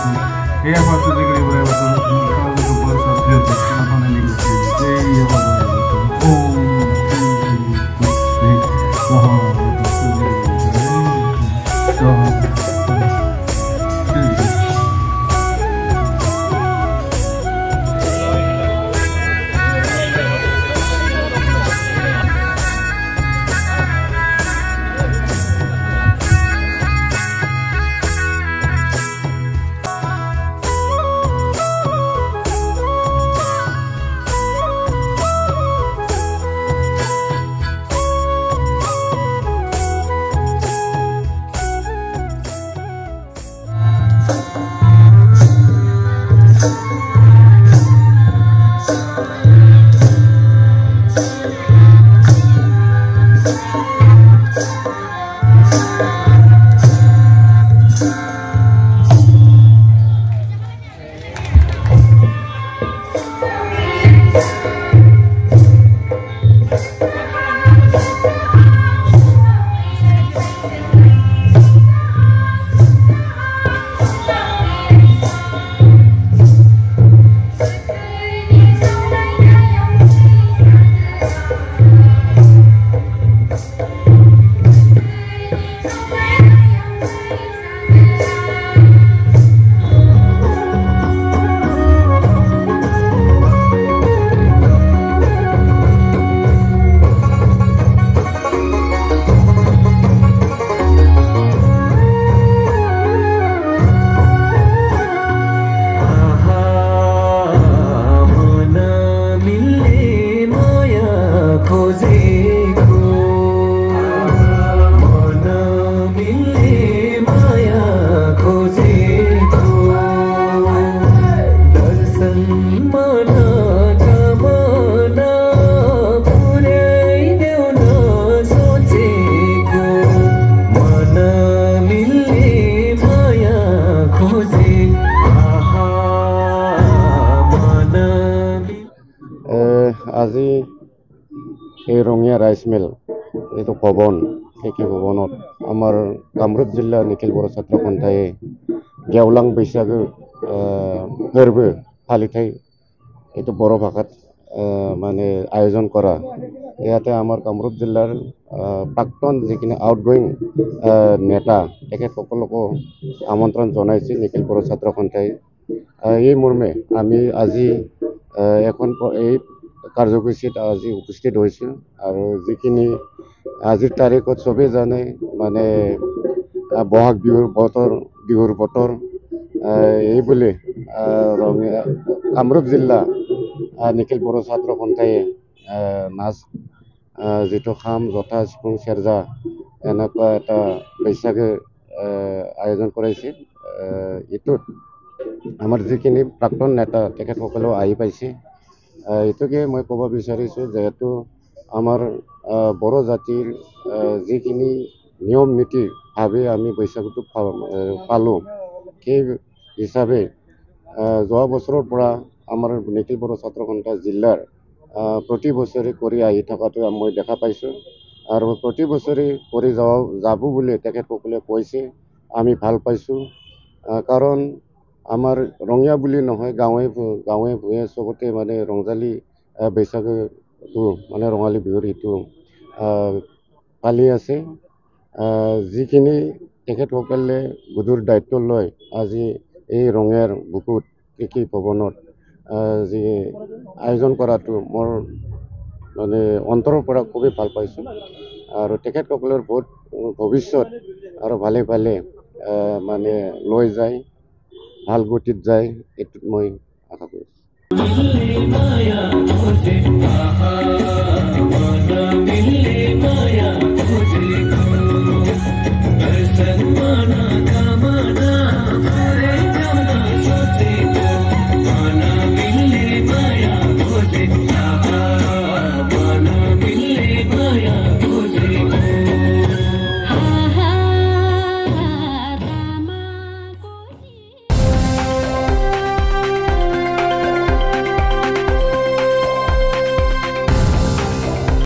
Kaya pa ito siguro yung wala sa kawag ko po sa beauty na panalig ko. Kaya yung wala ko. আজি এই Rangia rice mill এইটো ভৱন এই ভৱনত আমাৰ কামৰূপ জিলাৰ নিখিল বড়ো ছাত্ৰ সন্থাই গেওলাং বৈশাগু ফৰ্বো ফালিথাই এইটো বড়ো ভাষাত মানে আয়োজন কৰা ইয়াতে আমাৰ কামৰূপ জিলাৰ প্ৰাক্তন যিখিনি আউটগোয়িং নেতা তেখেতসকলকো আমন্ত্ৰণ জনাইছে নিখিল বড়ো ছাত্ৰ সন্থাই এই মৰ্মে আমি আজি এখন এই কাৰ্যসূচীত আজি উপস্থিত হৈছিল আৰু যিখিনি আজিৰ তাৰিখত সবে জানে মানে বহাগ বিহুৰ বতৰ এই বুলি ৰঙিয়া কামৰূপ জিলা নিখিল বড়ো ছাত্ৰ সন্থাই নাচ যিটো খাম জথা সিফুং সেৰজা এনেকুৱা এটা বৈশাগু আয়োজন কৰাইছে এইটোত আমাৰ যিখিনি প্ৰাক্তন নেতা তেখেতসকলেও আহি পাইছে এইটোকে মই ক'ব বিচাৰিছোঁ যেহেতু আমাৰ বড়ো জাতিৰ যিখিনি নিয়ম নীতি ভাৱে আমি বৈশাগুটো পালোঁ সেই হিচাপে যোৱা বছৰৰ পৰা আমাৰ নিখিল বড়ো ছাত্ৰ সন্থা জিলাৰ প্ৰতি বছৰে কৰি আহি থকাটো মই দেখা পাইছোঁ আৰু প্ৰতি বছৰে কৰি যাব বুলি তেখেতসকলে কৈছে আমি ভাল পাইছোঁ কাৰণ আমাৰ ৰঙিয়া বুলি নহয় গাঁৱে ভূঞে চবতে মানে ৰংজালী বৈশাগুটো মানে ৰঙালী বিহুৰ এইটো পালি আছে যিখিনি তেখেতসকলে গধুৰ দায়িত্ব লৈ আজি এই ৰঙিয়াৰ বুকুত কৃষি ভৱনত যি আয়োজন কৰাটো মোৰ মানে অন্তৰৰ পৰা খুবেই ভাল পাইছোঁ আৰু তেখেতসকলৰ বহুত ভৱিষ্যত আৰু ভালে ভালে মানে লৈ যায় ভাল গতিত যায় এইটোত মই আশা কৰিছোঁ।